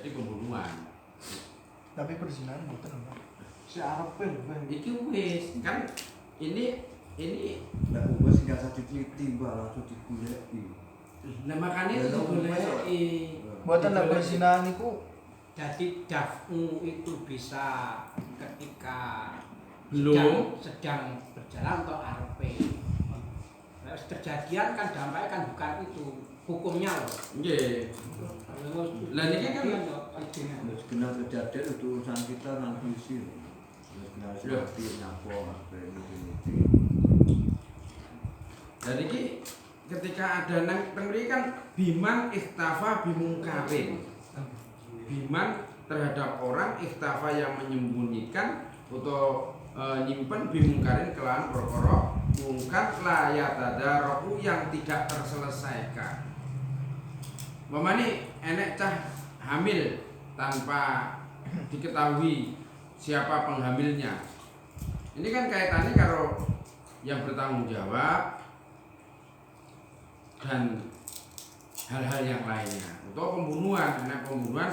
Jadi pembunuhan. Tapi perzinahan mboten Pak. Si arepe lho Pak. Iki wis kan ini Lah wis sing gak diteliti Mbak langsung digoleki. nah makanya itu digoleki. Mboten nek perzinahan niku Jadi daf'u itu bisa ketika Belum. sedang berjalan atau arepe. Nah, kejadian kan dampaknya kan bukan itu hukumnya loh. Nggih. Lah niki kan Wis kenal kejadian itu urusan kita nang polisi. Wis kenal seperti nyapo apa ini. Dan iki ketika ada nang mriki kan biman ikhtafa bimungkarin. Biman terhadap orang ikhtafa yang menyembunyikan atau nyimpen bimungkarin kelawan perkara mungkar la yatadaraku yang tidak terselesaikan. Mamane enek cah hamil tanpa diketahui siapa penghamilnya. Ini kan kaitannya karo yang bertanggung jawab dan hal-hal yang lainnya. Untuk pembunuhan, karena pembunuhan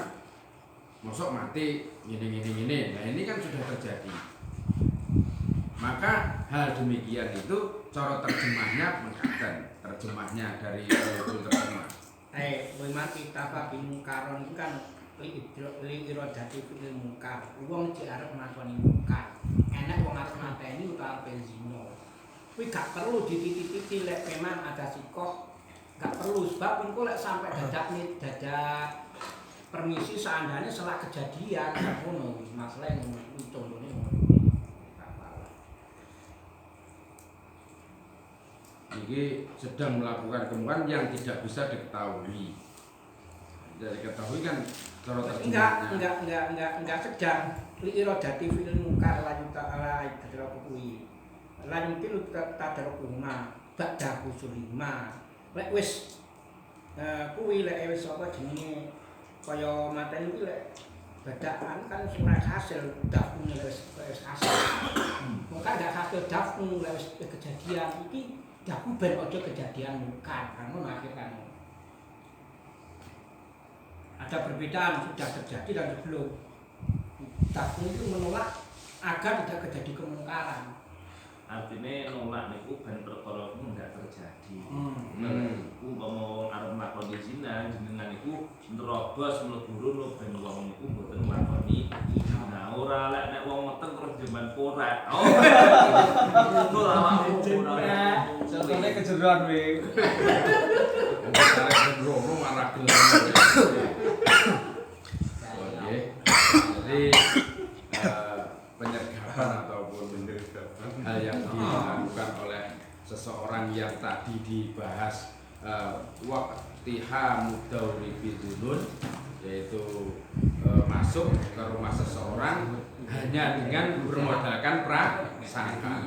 mosok mati gini. Nah ini kan sudah terjadi. Maka hal demikian itu cara terjemahnya mengatakan terjemahnya dari betul terjemah. Memang kita babi mungkaron itu kan li irodati fil mungkar. Wong cek arep nglakoni mungkar. Enek wong arep mateni utawa benzino. Kuwi gak perlu dititi-titi lek memang ada sikok. Gak perlu sebab engko lek sampai dadak permisi seandainya setelah kejadian gak ngono masalah yang contohnya ngono. Ini sedang melakukan kemungkaran yang tidak bisa diketahui. Tidak diketahui kan cara terjemahnya. Enggak sedang li irodati fil mungkar lanjut ala kadra kuwi. Lan mungkin tadar kuma ba'da husulima. Lek wis kuwi lek wis apa jenenge kaya mateni iki lek badakan kan ora hasil dafun wis hasil. Mungkin gak hasil dafun wis kejadian iki dafun ben aja kejadian mungkar kan akhirnya. Ada perbedaan sudah terjadi dan sebelum. Dafun itu menolak agar tidak terjadi kemungkaran. Artinya nolak niku ben perkara iku enggak terjadi. Hmm. Arep nglakoni zina jenengan iku nerobos mlebu ben wong niku mboten nglakoni zina. Ora lek nek wong meteng terus jeman porat. Oh. Itu awakmu ora. Contohnya kejeroan we. Karek gendrono malah gelem. Oke. Jadi penyergapan ataupun hal yang dilakukan oleh seseorang yang tadi dibahas waqtiha mudawri bidulun, yaitu masuk ke rumah seseorang hanya dengan bermodalkan prasangka.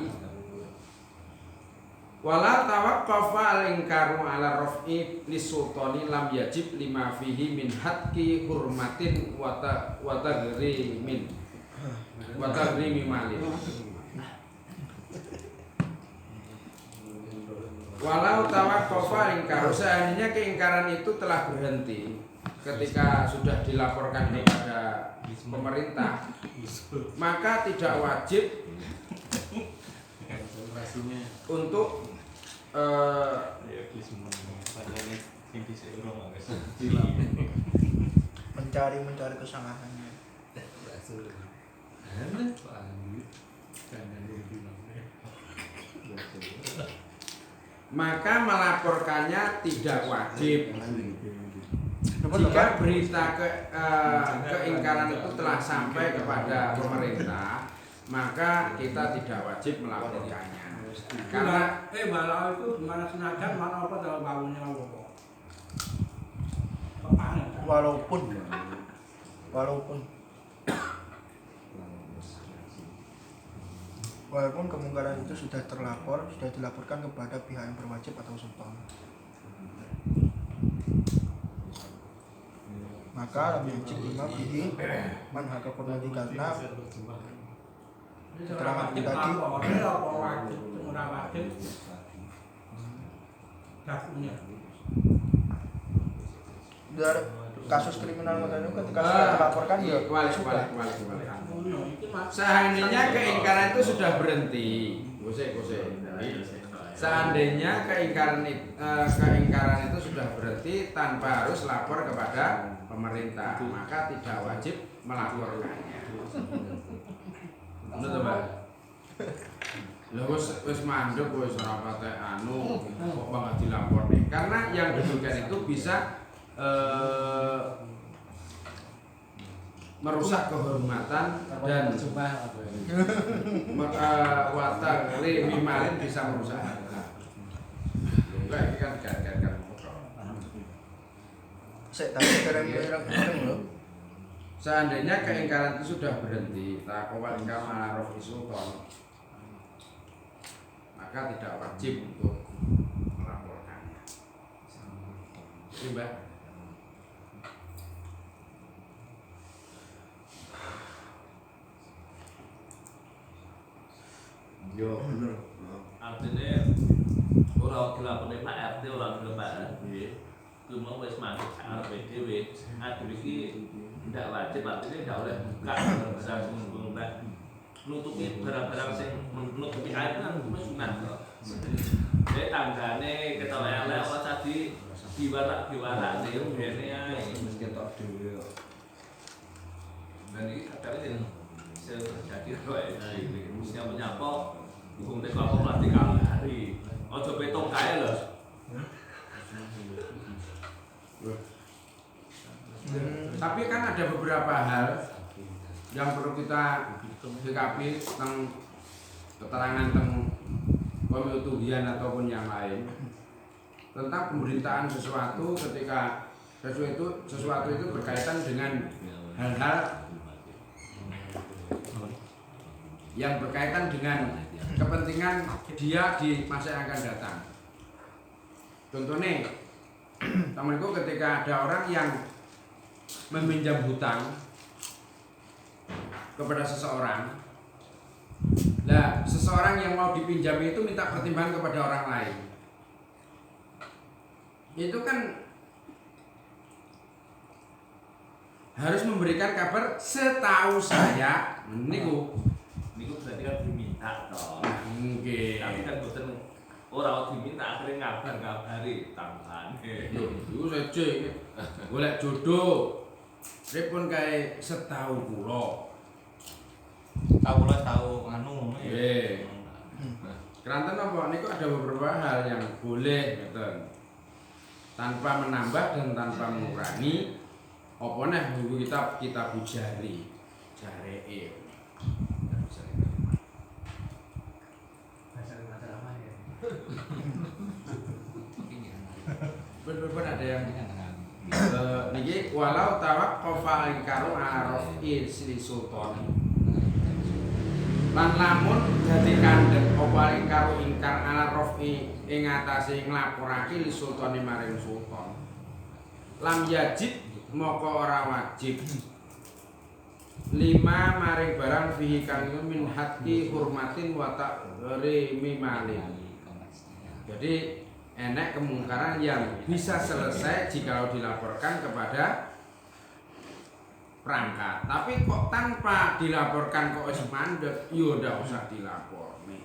Wala tawaqqafa al-inkaru ala raf'i lisultani lam yajib lima fihi min haqqi hurmatin wa taghrimin wa taghrimi malin. Walau tawaqqafa ingkar, seandainya keingkaran itu telah berhenti ketika sudah dilaporkan kepada pemerintah, maka tidak wajib untuk mencari kesalahannya. maka melaporkannya tidak wajib. Jika berita keingkaran itu telah sampai kepada pemerintah, maka kita tidak wajib melaporkannya. Karena malah itu gimana senajan mana apa dalam bangunnya apa? Walaupun kemungkaran itu sudah dilaporkan kepada pihak yang berwajib atau sultan. Maka lam yajib lima bihi man haka qurmati karena keterangan pribadi kasus kriminal ngoten niku ketika sudah dilaporkan ya kembali. Seandainya keingkaran itu sudah berhenti, seandainya keingkaran itu sudah berhenti tanpa harus lapor kepada pemerintah, maka tidak wajib melaporkannya. Bener Pak? Lah wis mandek wis ora patek kok banget dilaporne. Karena yang demikian itu bisa merusak kehormatan dan watagri mimalin bisa merusak harga. Enggak, ini kan kan. Sik tapi dereng lho. Seandainya keingkaran itu sudah berhenti, taqwa ingkar ma'ruf sultan, maka tidak wajib untuk melaporkannya. Ini Mbak. Yo bener. Artinya orang gelap nih Pak RT orang gelap Pak RT. Cuma wes masuk RPDW, aduh ini tidak wajib artinya tidak oleh buka barang-barang nutupi barang-barang yang menutupi air kan sunat kok. Jadi tanggane ketawa elek apa tadi diwarak nih ngene ae Wis ketok dhewe kok. dan ini katanya terjadi kok ini mestinya menyapa hukum teko apa mati kalari ojo petong kae lho. Tapi kan ada beberapa hal yang perlu kita sikapi tentang keterangan tentang pemituhian ataupun yang lain tentang pemberitaan sesuatu ketika sesuatu itu berkaitan dengan hal-hal yang berkaitan dengan kepentingan dia di masa yang akan datang. Contohnya, temanku ketika ada orang yang meminjam hutang kepada seseorang, nah seseorang yang mau dipinjam itu minta pertimbangan kepada orang lain, itu kan harus memberikan kabar setahu saya, niku Berarti kan diminta toh. mungkin. Tapi kan boten ora diminta akhirnya ngabari tanggane. Iku saja golek jodoh. Pripun kae setahu kula. Tahu anu Nggih. Keranten apa niku ada beberapa hal yang boleh ngoten. Tanpa menambah dan tanpa mengurangi apa neh buku kita bujari jareke. Bener-bener ada yang niki walau tawaqqafa ingkaru ala raf'i sri sultan lan lamun dadi kandhek apa ingkaru ingkar ala raf'i ing atase nglaporake li sultane maring sultan lam yajib moko ora wajib lima maring barang fihi kang min haqqi hurmatin wa ta'rimi malin. Jadi enek kemungkaran yang bisa selesai jika dilaporkan kepada perangkat. Tapi kok tanpa dilaporkan kok wis mandek, yo ndak usah dilapor nih.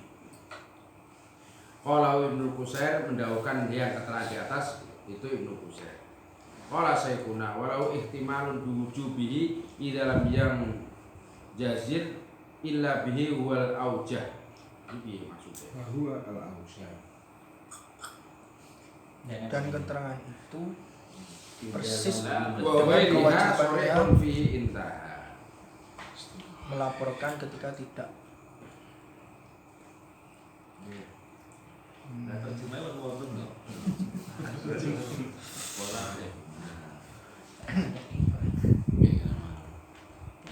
Kalau Ibnu Qusayr mendahulukan yang keterangan di atas itu Ibnu Qusayr. Qala Syekhuna walau ihtimalun biwujubihi di dalam yang jazir illa bihi wal aujah. Iki maksudnya. Bahwa al-ausya. Dan keterangan itu persis Bahwa dengan ini kewajibannya sore fihi intaha. melaporkan ketika tidak. Nah, terjemah itu wonten lho. Bola deh.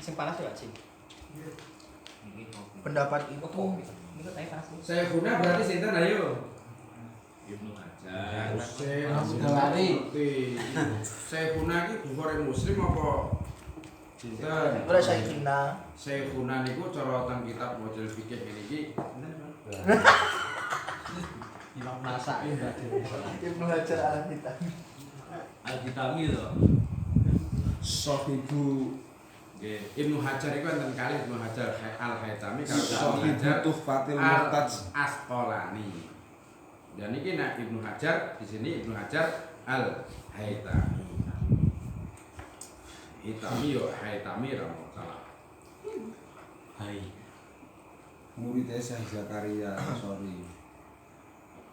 sing panas ya, Cing. Pendapat itu Niku teh panas. Saya guna berarti sinten ayo. Ibnu Hajar. Saya guna iki Bukhari Muslim apa sinten? ora Syekhina. Saya guna niku cara teng kitab model fikih iki. Imam Nasai berarti. Ibnu Hajar al-Hitami. Al-Hitami lho. Sohibu Nggih. Ibnu Hajar itu enten kali Ibnu Hajar Al-Haytami kalau Ibnu Sohibu Hajar Tuhfatil Muhtaj. Al-Asqalani. Dan ini nak Ibnu Hajar di sini Ibnu Hajar Al-Haytami. Hitami yo Haytami ra salah. Hai. Muridnya Syekh Zakaria sorry.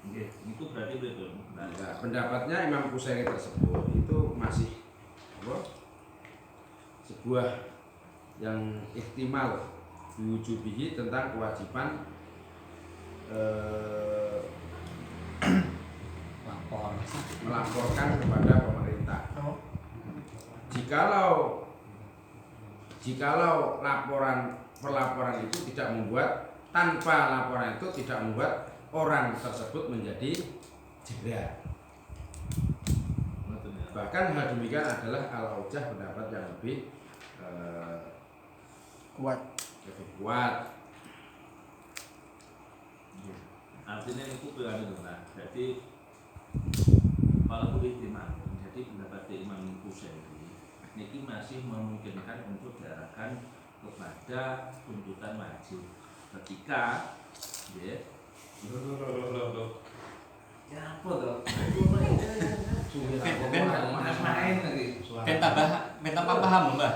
Nggih, itu berarti betul. Nah, Nah, pendapatnya Imam Qusairi tersebut itu masih apa? Sebuah yang ihtimal diwujubihi tentang kewajiban Lapor. melaporkan kepada pemerintah. Oh. Jikalau pelaporan itu tidak membuat tanpa laporan itu tidak membuat orang tersebut menjadi jera. ngoten ya. Bahkan hal demikian adalah al-aujah pendapat yang lebih Kuat. kuat. Artinya itu berani nah. Jadi kalau boleh jadi pendapat Imam Qusairi niki masih memungkinkan untuk diarahkan kepada tuntutan wajib ketika ya ya apa toh Ben tambah paham lho, Mbah.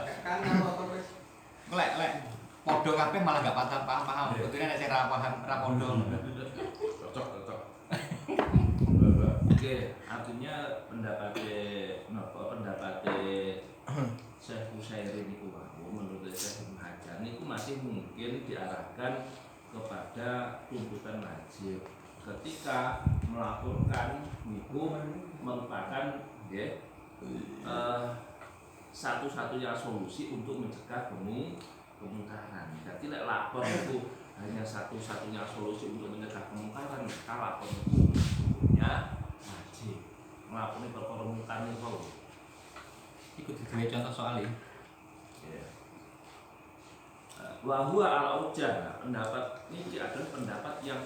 Lek podo kabeh malah gak paham. Betulnya nek sing ra paham ra podo. Cocok. oke artinya pendapat Syekh Qusairi niku menurut Syekh Ibnu Hajar niku masih mungkin diarahkan kepada tuntutan wajib ketika melaporkan niku merupakan ya satu-satunya solusi untuk mencegah kemungkaran. Jadi lek lapor itu hanya satu-satunya solusi untuk mencegah kemungkaran, maka lapor itu hukumnya wajib. Melapor perkara mungkar niku. Iku digawe contoh soal iki. Ya. Wa huwa al-aujah. Pendapat ini adalah pendapat yang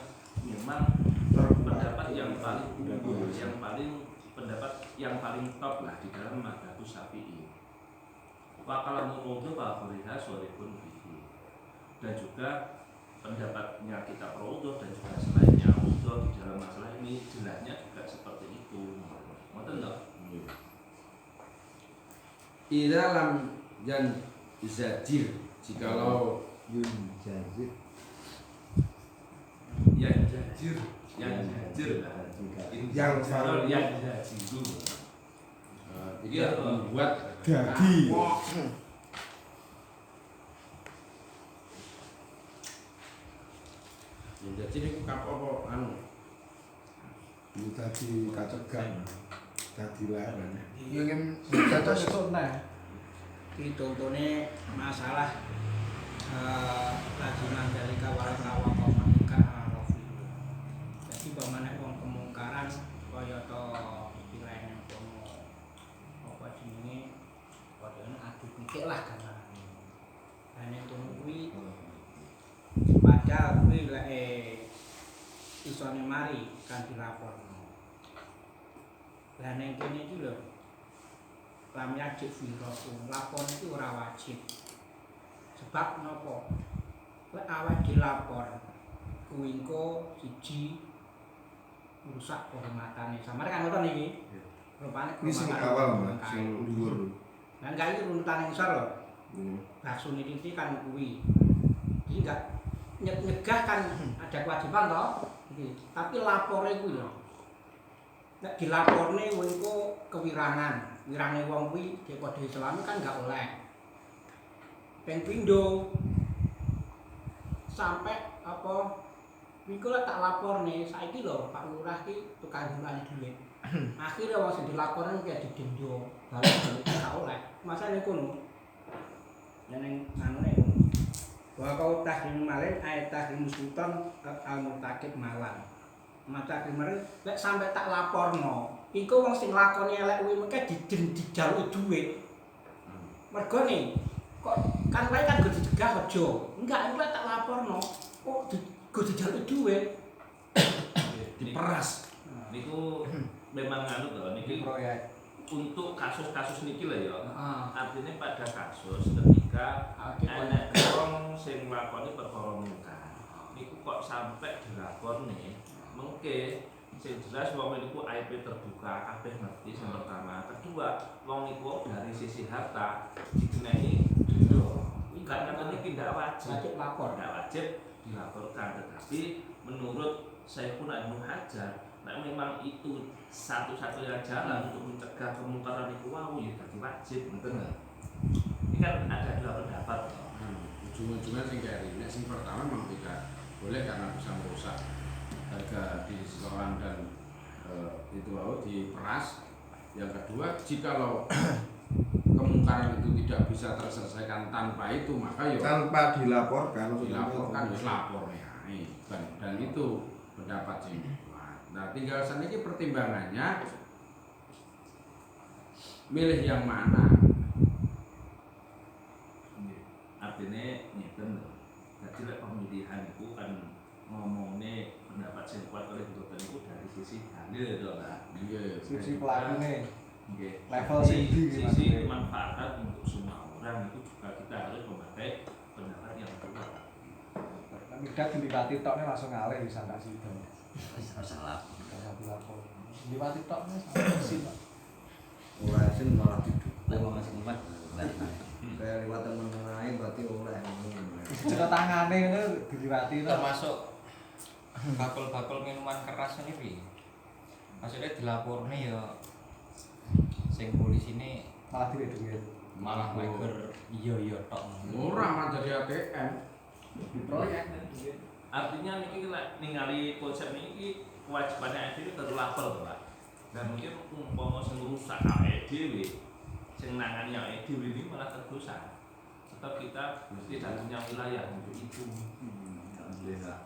memang pendapat yang paling unggul, pendapat yang paling top lah di dalam mazhab Syafi'i. Wa kalamu mawdu fa khuriha sorifun bihi. Dan juga pendapatnya kita Raudhah dan juga selainnya Raudhah di dalam masalah ini jelasnya juga seperti itu. Ngoten enggak? Idza lam zajir jikalau Yun Jazid yang jajir lah. Yang Jarol yang jajir. tidak membuat Gagi. yang jadi ini kapal apa anu Ini tadi kacegan. Tadi larang. Ya kan dados Contohnya masalah lajiman dari kawalan awak kemungkaran jadi bagaimana wong kemungkaran kaya to istilahnya kono apa jenenge padahal adu pikir lah kan dan yang kono kuwi padahal kuwi lek isone mari kan dilaporno lan ning kene iki lho lam yajib firoku lapor itu ora wajib sebab nopo lek awak dilapor kuwi engko siji rusak kehormatane samare kan ngoten iki rupane Ini sing awal Mbak, sing dhuwur. lan kaya runutan yang besar lho baksune titik kan kuwi iki enggak nyegah kan ada kewajiban toh iki tapi lapore kuwi lho nek dilaporne engko kewirangan wirane wong kuwi di kode Islam kan enggak oleh ping pindho sampai apa iku lek tak laporne saiki lho Pak Lurah ki tukang gulane dhuwit akhire wong sing dilaporne ki didenda balik gak oleh masane kono yen anune wa kau tahrim malen ayat tahrim sultan al-murtakib malan mata kemarin lek sampai tak laporno iku wong sing lakoni elek kuwi mengke dijaluki dhuwit mergo nih kok kan wae kan kudu dicegah aja enggak lek tak laporno kok kudu dijaluki dhuwit diperas. Niku memang anu to niki proyek untuk kasus-kasus niki lah ya. Heeh. Artinya pada kasus ketika Oke, ana wong sing nglakoni perkara mungkar niku kok sampai dilakoni mengke sing jelas wong niku aib terbuka kabeh ngerti sing pertama. Kedua, wong niku dari sisi harta dikenai denda. Karena ini tidak wajib lapor. tidak wajib dilaporkan, tetapi menurut Syekhul Ibnu Hajar, nah memang itu satu-satunya jalan untuk mencegah kemungkaran itu ya jadi wajib, betul nggak? Ini kan ada dua pendapat. Ujung-ujungnya sing kari, nek sing pertama memang tidak boleh karena bisa merusak harga di sekolah dan itu diperas. Yang kedua, jikalau kemungkaran itu tidak bisa terselesaikan tanpa itu, maka ya Tanpa dilaporkan. dilaporkan ya lapor ya. Dan itu pendapat sing kuat. Nah, tinggal saniki pertimbangannya milih yang mana. Artinya ngeten lho. Jadi lek pemilihan itu kan ngomongnya pendapat sing kuat oleh dokter itu dari sisi dalil itu lah. Iya, Sisi pelakune Nggih. level Jadi, sing di sisi manfaat untuk semua orang itu juga kita harus memakai pendapat yang kuat. Midat diliwati toknya langsung ngalih bisa tak sida. Salah. Kalau dilapor. Diliwati toknya sampai sih, Pak. Ora isin malah didukung. Wong sing liwat balik. Kayak liwat temen lain berarti oleh. Jero tangane ngono diliwati to. Termasuk bakul-bakul minuman keras ini piye? Maksudnya dilaporne ya sing polisi ini Malah duwe duit. malah leger iya tok. Murah mah jadi ATM. Proyek. Artinya niki lek ningali konsep niki kewajibannya dhewe kudu lapor to, Pak. Dan mungkin umpama sing rusak awake dhewe, sing nangani awake dhewe ini malah terdosa. Tetap kita tidak punya wilayah untuk itu. Alhamdulillah.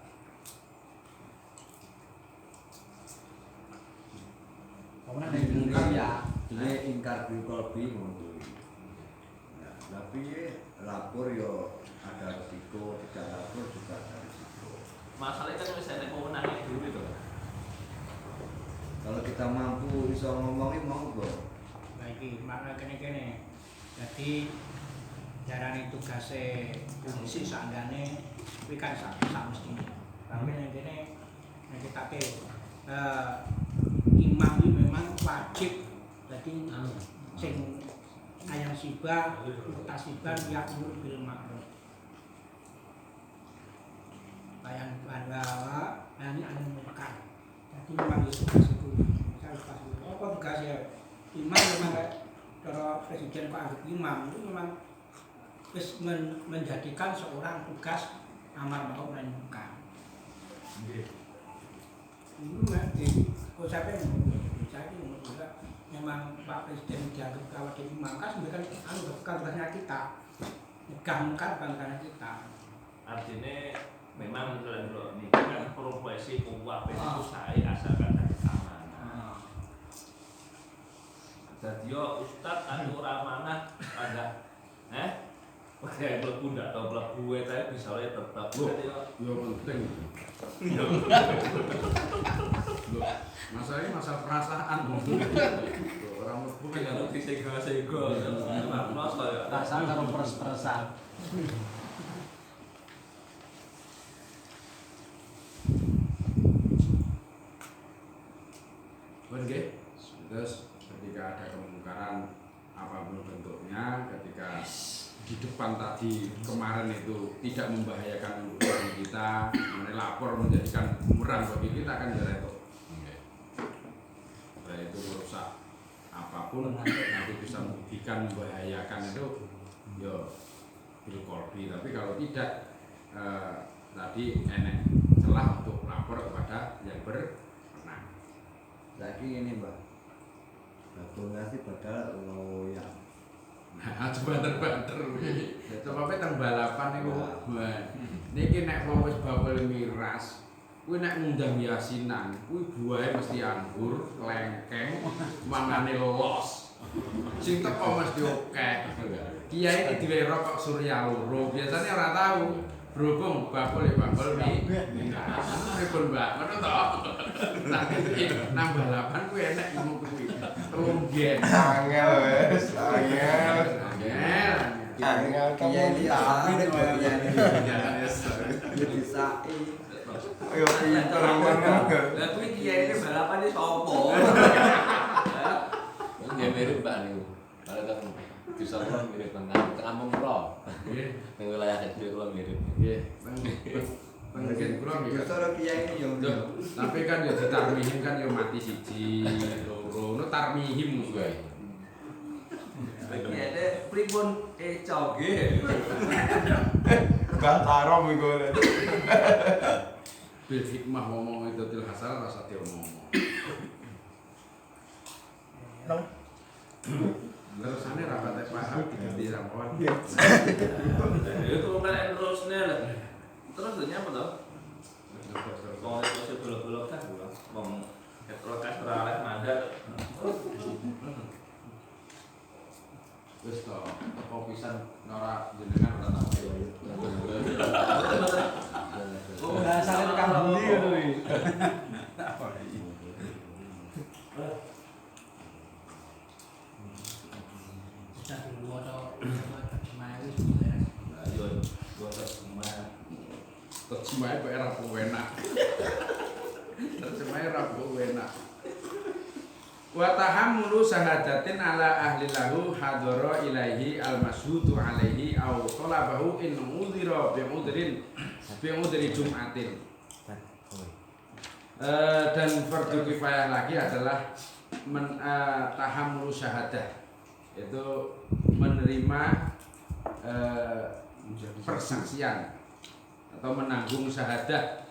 Kemudian di Indonesia Jadi ingkar bil qalbi ngono. Ya, tapi lapor yo ada risiko, tidak lapor juga ada risiko. Masalahnya kan wis enek wewenangnya dhewe to. Kalau kita mampu bisa ngomongin monggo. Nah iki makna kene-kene. Jadi jarane tugase polisi sakjane kuwi kan sak mestine. Tapi nek kene nek kitake imam iki memang wajib dadi sing ayang sibah mutasiban ya'mur bil ma'ruf. Bayang bahwa ini anu munkar. Jadi memang itu tugas itu. Misal pas itu apa tugasnya imam memang kayak cara presiden Pak Habib Imam itu memang menjadikan seorang tugas amar ma'ruf nahi munkar. Itu konsepnya saya memang Pak Presiden dianggap kalau jadi imam kan sebenarnya kan tugasnya kita nyegah munkar bukan karena kita. Artinya memang kalau ini kan profesi kuwah itu saya asalkan dari amanah. Jadi yo Ustaz anu ora amanah ada pakai blebu ndak tau blebu tapi bisa oleh tetap Yo penting. Masalahnya masalah perasaan. Orang bukan harus disego-sego. Mas kaya perasaan karo peres-peresan. Oke. Terus ketika ada kemungkaran apapun bentuknya, ketika di depan tadi kemarin itu tidak membahayakan untuk kita, lapor menjadikan bumerang bagi kita kan ya itu. Itu merusak apapun nanti bisa merugikan membahayakan itu yo bil qalbi. Tapi kalau tidak tadi enek celah untuk lapor kepada yang berwenang. Lagi ini Mbak. Donasi padahal loyang. Nah, coba banter-banter. Sebabnya teng balapan niku. Niki nek wong wis bakul miras, kuwi nek ngundang yasinan, kuwi buahe mesti anggur, lengkeng, mangane los. Sing teko mesti akeh. Kiai iki diwe rokok surya loro, biasanya ora tahu. Berhubung bakul ya bakul pripun Mbak? Ngono to. Tapi nambah 8 kuwi enek ngono kuwi. Telung gen. Angel wes, angel. Angel. Angel Kiai ini tapi nek kiai ini Ya wis. bisa Ayo pinter ngono. Lah kuwi kiai ini balapane sapa? Nggih mirip Mbak niku. Kalau kan bisa kula mirip tengah mempro. Nggih. Ning wilayah kecil kula mirip. Nggih. Pengen kula nggih. Justru kiai ini yang Loh, tapi kan ya ditarmihim kan ya mati siji, loro. No tarmihim kuwi. Kiai ini pripun eco nggih. Gak tarom iku. Bil hikmah ngomong itu til hasanah rasa diomong. Nang Terusane rapat paham diganti ramuan. Itu kan terusnya lah. Terus dunia apa toh? Wong itu sebelum-belum kan wong protes teralih mandat. Wis to, teko pisan nora jenengan ora tak ayo. Bahasane tukang beli ngono iki. Sudah dulu atau terjemah itu beres. Ayo, gua terjemah. Terjemahnya kok ora enak. Terjemahnya ora enak. Wa tahammulu sahadatin ala ahli lahu hadara ilaihi al-masyhudu alaihi aw talabahu in udhira bi udhri jum'atin. Dan fardu kifayah lagi adalah tahammulu syahadah, yaitu menerima persaksian atau menanggung syahadah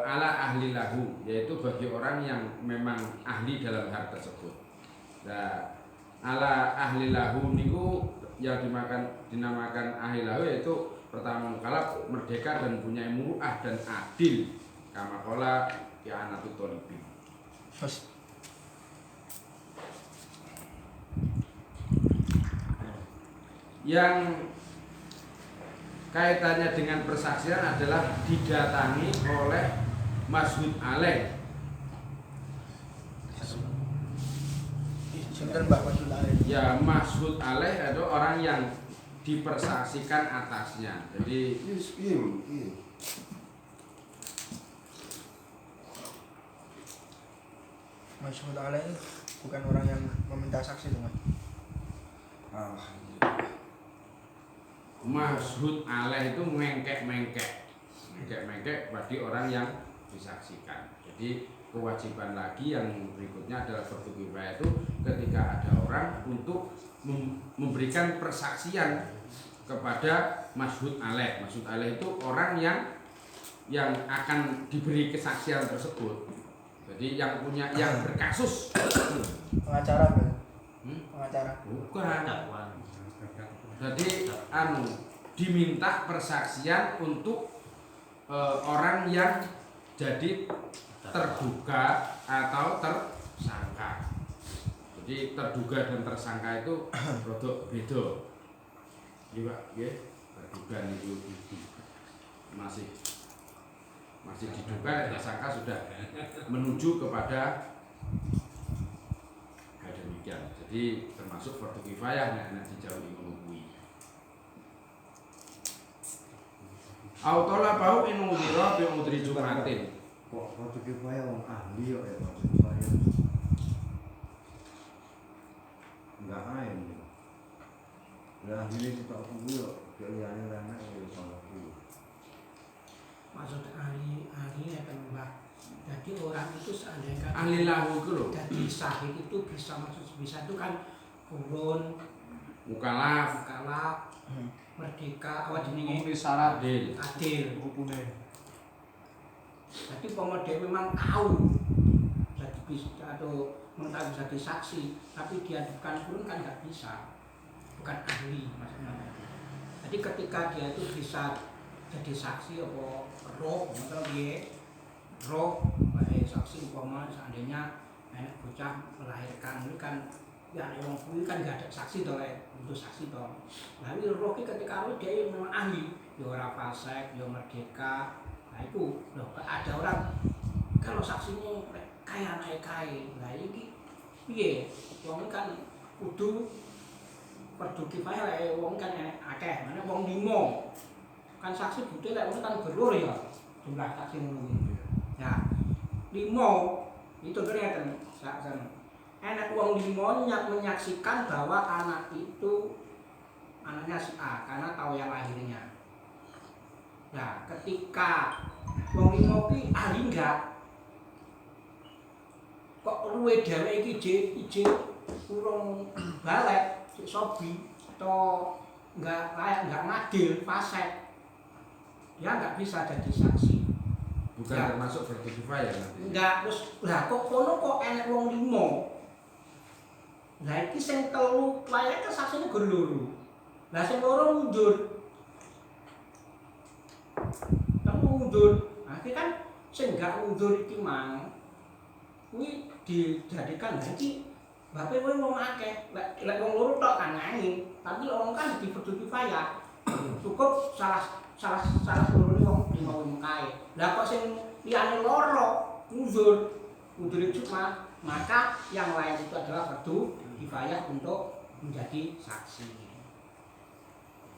ala ahli lahu, yaitu bagi orang yang memang ahli dalam hal tersebut. Nah, ala ahli lahu niku yang dinamakan ahli lahu yaitu pertama mukallaf, merdeka dan punya muru'ah dan adil. Kama qala ya anatut thalibin. Terus Yang kaitannya dengan persaksian adalah didatangi oleh masyhud alaih. sinten Mbak Masyhud Alaih? Ya, masyhud alaih itu orang yang dipersaksikan atasnya. Jadi Masyhud Alaih bukan orang yang meminta saksi teman. masyhud alaih itu mengkek bagi orang yang disaksikan. Jadi kewajiban lagi yang berikutnya adalah fardu kifayah, itu ketika ada orang untuk memberikan persaksian kepada masyhud alaih. Masyhud alaih itu orang yang akan diberi kesaksian tersebut. Jadi yang berkasus. Pengacara Mbak. Pengacara. Bukan. Jadi diminta persaksian untuk orang yang jadi terduga atau tersangka. Jadi terduga dan tersangka itu produk beda. Iya Pak, ya. Terduga itu masih diduga, tersangka sudah menuju kepada demikian. Jadi termasuk fardu kifayah nek dijauhi ngono kuwi. Autola bau in udhira bi udhri jumatin. kok waktu kifayah wong ahli kok ya waktu kifayah enggak main ya. Lah ini kita kuwi yo liyane anak ya salah kuwi. Maksud ahli ya kan Mbak. Jadi orang itu seandainya Ahli lahu itu loh. jadi syahid itu bisa itu kan kurun, Mukalaf, kalak, merdeka, awak jenenge Memenuhi syarat adil. adil. rukune. Jadi pemuda memang tahu jadi bisa atau mengetahui jadi saksi, tapi dia bukan kurun kan nggak bisa, bukan ahli maksudnya. Jadi ketika dia itu bisa jadi saksi apa roh, atau dia roh, baik saksi umpama seandainya bocah melahirkan ini kan Ya nek wong kuwi kan gak ada saksi to lek untuk saksi to. Nah iki roh iki ketika roh dia memang ahli, ya ora fasik, ya merdeka. Nah itu loh ada orang kalau saksinya kaya naik kaya. Nah iki piye? Wong kan kudu perdu kifayah lek wong kan akeh, mana wong 5. Kan saksi butuh lek wong kan berloro ya. Jumlah saksi ngono. Ya. 5 itu ternyata saksen. Enak uang 5 menyaksikan bahwa anak itu anaknya si A karena tahu yang lahirnya. Nah, ketika uang 5 ki ahli enggak? Kok luwe dheweke iki ije urung balik sik sobi atau enggak layak, enggak ngadil, fasik. Dia enggak bisa jadi saksi. Bukan Ya. termasuk fardu kifayah nanti. Enggak, terus lah kok kono kok enek wong 5. Lah iki sing 3 layak ke saksine gur loro. Lah sing loro mundur. Kamu mundur. Nah, iki kan sing enggak mundur iki mang. Kuwi dijadikan iki bape kowe wong akeh. Lek wong loro tok kan nanging, tapi wong kan di fardu kifayah. Cukup salah loro wong 5 kae. Lah kok sing liyane loro mundur Jumat, maka yang lain itu adalah fardu kifayah untuk menjadi saksi.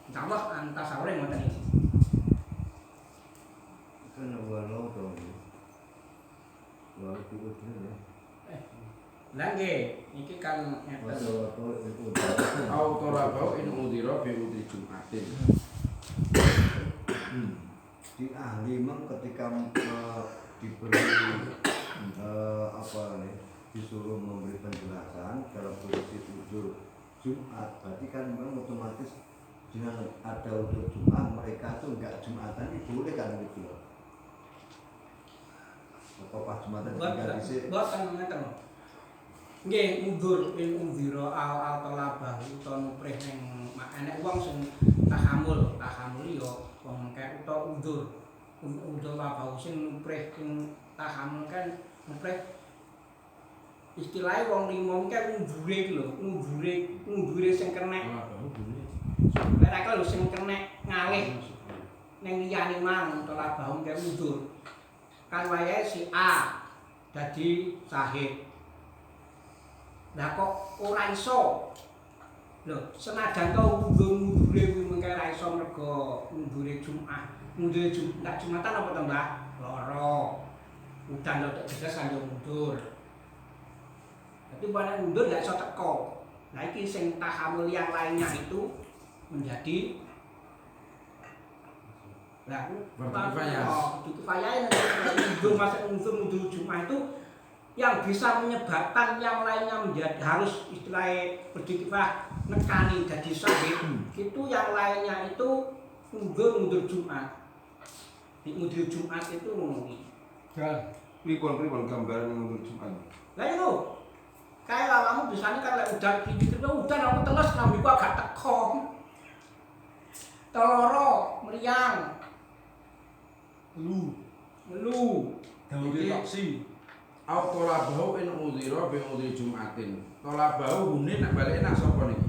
Insyaallah antasawure ngoten iki. Kan walau dong. Walau itu ya. Lah nggih, iki kan ngeten. Walau itu. Autorabau in udhira bi udhi Jumatin. Di ahli memang ketika diberi apa nih, disuruh memberi penjelasan dalam posisi udzur Jumat, berarti kan memang otomatis dengan ada udzur Jumat mereka tuh enggak Jumatan ini boleh kan gitu loh. Apa pas Jumatan ketika disik Bukan ngeten. Nggih, mundur in umdira al talabah utawa nuprih ning enek wong sing tahamul yo wong kek utawa undur labah sing nuprih sing tahamul kan nuprih istilahnya wong 5 kan ngundure iki lho, ngundure sing kenek. Lek ra lho sing kenek ngalih ning liyane mang utawa labah kan mundur. Kan wayahe si A dadi sahid. Lah kok ora iso? Lho, senajan to mundur-mundure kuwi mengke ra iso mergo mundure Jumat. Mundure Jumat Jumatan apa to, Mbah? Loro. Udan lho tegas kan yo mundur. Dadi pada mundur gak iso teko. Nah iki sing tahamul yang lainnya itu menjadi lah fardu kifayah mundur masa mundur Jumat itu yang bisa menyebabkan yang lainnya menjadi harus istilahnya berdikifah nekani jadi sahih itu yang lainnya itu mundur Jumat. Di mundur Jumat itu ngomongin Dan pribon gambaran menurut Jumat. lah itu kayak lamamu biasanya kan lek udan pinggir udan aku teles ngambiku agak teko teloro meriang lu Dauri toksi. Autorabau in udhira bi udhi Jumatin. Tolabau hune nak balik nak sapa niki?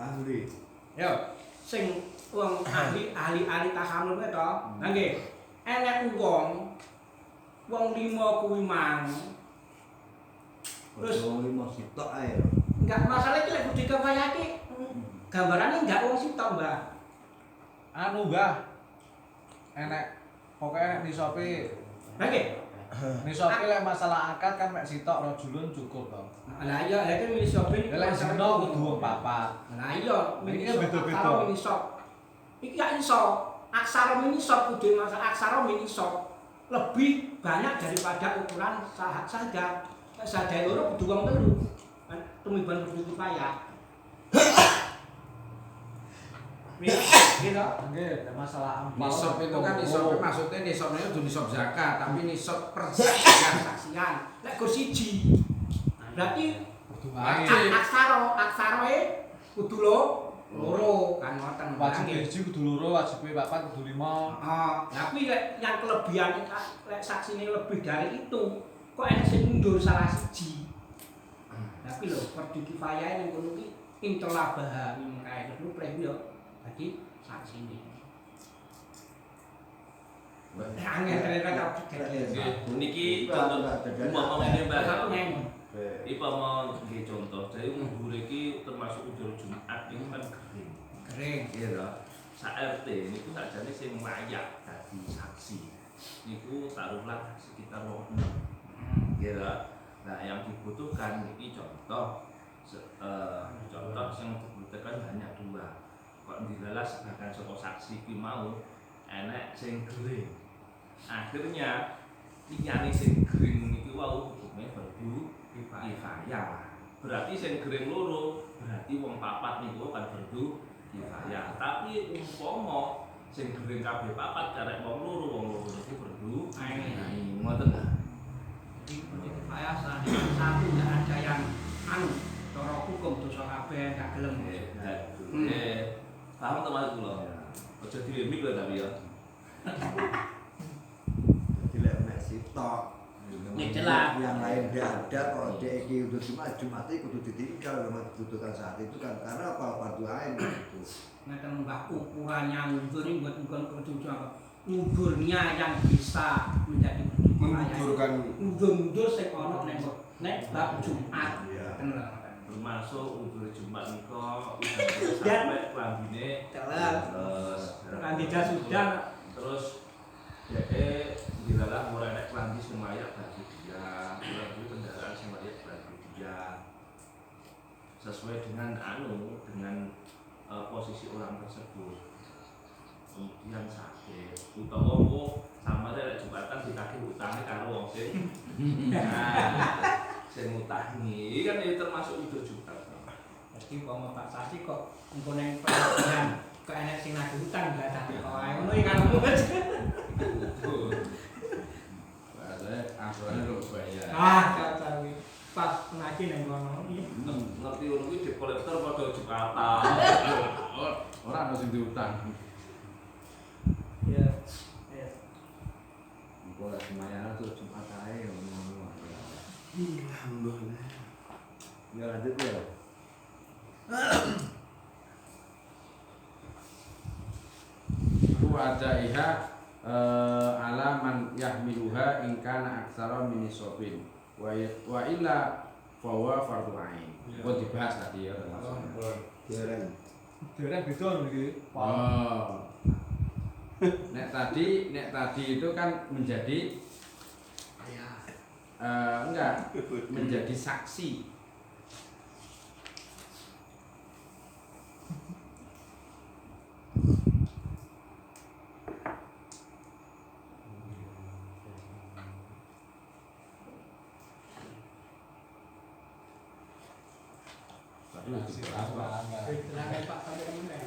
ahli ya sing wong ahli tahamul kuwi to nggih enek wong 5 kuwi mang terus wong 5 sitok ae. enggak masalah iki lek budi kifayah iki gambarane enggak wong sitok Mbah. Anu Mbah. Enek pokoknya nisope Nggih. nisope lek masalah akad kan mek sitok rajulun cukup to. Lah iya lek mini shop iki Lek zina kudu wong papat. Lah iya Ini mini kan shop beda-beda. karo mini shop. Iki gak iso. Aksara mini shop kudu masalah aksara mini shop lebih banyak daripada ukuran saja. Saja loro kudu wong telu. Tumiban kudu kifayah. Gitu. Nggih, nek masalah ampau. Nisab itu kan nisab maksudnya nisabnya itu nisab zakat, tapi nisab Persaksian. Lek kur siji. Berarti Kudu wae. aksara kudu loro kan ngoten. Wajib siji kudu loro, wajib papat kudu 5. Tapi yang kelebihan lek saksine lebih dari itu, kok enek sing mundur salah siji. Nah Tapi lho fardu kifayah ning kono ki intolabah mingkae lu pleh yo dadi saksine. Angel ternyata Niki contoh umpamane Mbak. aku nyanyi. Iki mau nggih contoh, jadi ngubur iki termasuk udur Jumat itu kan kering. Kering. Iya toh. Sak RT niku sakjane sing layak dadi saksi. Niku taruhlah sekitar 6. Iya toh. Nah, yang dibutuhkan ini contoh contoh yang dibutuhkan hanya 2. Kok dilalas bahkan saka saksi ki mau enek sing kering. Akhirnya liyane sing kering niku wau hukume fardu kifayah. Berarti sing kering loro, berarti wong 4 niku kan fardu kifayah. Tapi umpama sing kering kabeh 4 karek wong loro niku fardu ain. Ngoten ta? Jadi kifayah satu enggak ada yang cara hukum dosa kabeh gak gelem. Paham teman kula. Aja diremik lho tapi ya. Jadi lek nek sitok Nek jelas. yang lain tidak ada kalau dia iki udah Jumat itu kudu ditinggal sama kebutuhan saat itu kan karena apa fardu ain itu. Ngeten Mbah ukurannya ngudur ini bukan ketujuan apa. Ngudurnya yang bisa menjadi Menggugurkan ngudur sing ana nek bab Jumat. Iya. Kenal. Termasuk udur Jumat niko sampai klambine terus Klambi jas sudah terus dilalah mulai nek klambi sing layak bagi dia, klambi kendaraan sing layak bagi dia sesuai dengan posisi orang tersebut. Kemudian sakit utawa mau sama lek Jumatan ditagih utangnya karo wong sing sing ngutangi kan itu termasuk udur Jumat. Jadi kalau Pak Sasi kok ngene pengajian kok enek sing nagih utang gak dadi kok ae ngono iki karepmu aja. Bahasa aturannya lu bayar. Kacau iki. Pas ngaji nang kono iki. Ngerti ngono kuwi debt collector padha Jumatan. Ora ana sing diutang. Ya. Ya. Engko lek semayang terus Jumat ae ngono. alhamdulillah. Ya lanjut ya. Wadaiha alaman yahmiluha in kana aksara min nisabin wa illa fawa fardhu ain. Kok dibahas tadi ya termasuk. Dereng. Dereng beda lho iki. Oh. Nek tadi itu kan menjadi enggak menjadi saksi. Silakan Pak sampai kemana?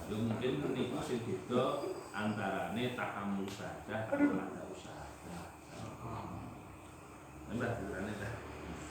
Lalu mungkin niku sing beda antarane takamul saja karo ada usaha. Mbak,